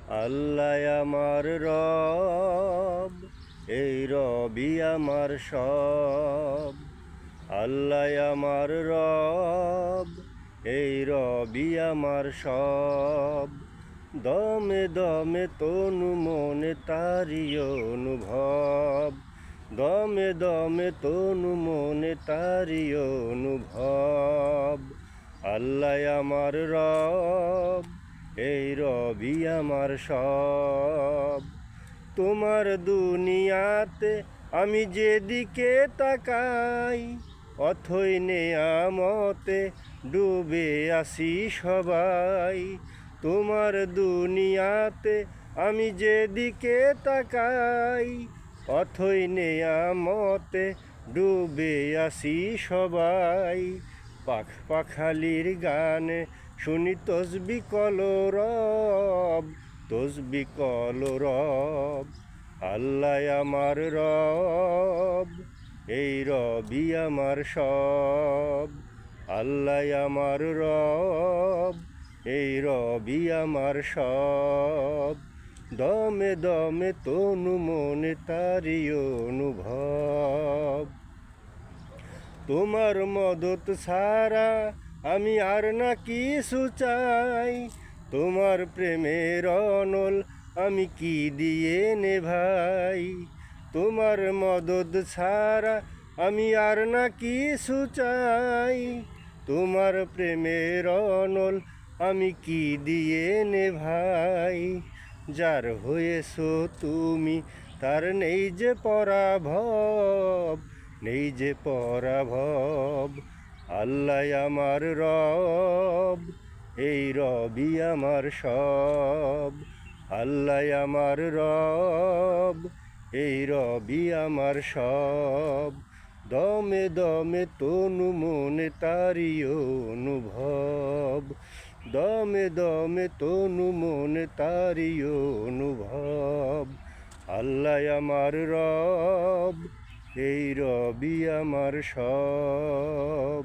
আল্লাহ আমার রব, এই রবি আমার সব। আল্লাহ আমার রব, এই রবি আমার সব। দমে দমে তনু মনে তারি অনুভব, দমে দমে তনু মনে তারি অনুভব। আল্লাহ আমার রব, এই রবি আমার সব। তোমার দুনিয়াতে আমি যেদিকে তাকাই, অথই নেয়ামতে ডুবে আসি সবাই। তোমার দুনিয়াতে আমি যেদিকে তাকাই, অথই নেয়ামতে ডুবে আসি সবাই। পাখালির গানে শুনি তসবি কলরব, তসবি কলরব। আল্লাহ আমার রব, এই রবি আমার সব। আল্লাহ আমার রব, এই রবি আমার সব। দমে দমে তনু মনে তারি অনুভব। তোমার মদত ছাড়া আমি আর না কিছু চাই, তোমার প্রেমের অনল আমি কি দিয়ে নেভাই। তোমার মদত ছাড়া আমি আর না কিছু চাই, তোমার প্রেমের অনল আমি কি দিয়ে নেভাই। যার হয়েছো তুমি তার নেই যে পরাভব, নেই যে পরাভব। আল্লাহ আমার রব, এই রবি আমার সব। আল্লাহ আমার রব, এই রবি আমার সব। দমে দমে তনু মনে তারি অনুভব, দমে দমে তনু মনে তারি অনুভব। আল্লাহ আমার রব, এই রবি আমার সব।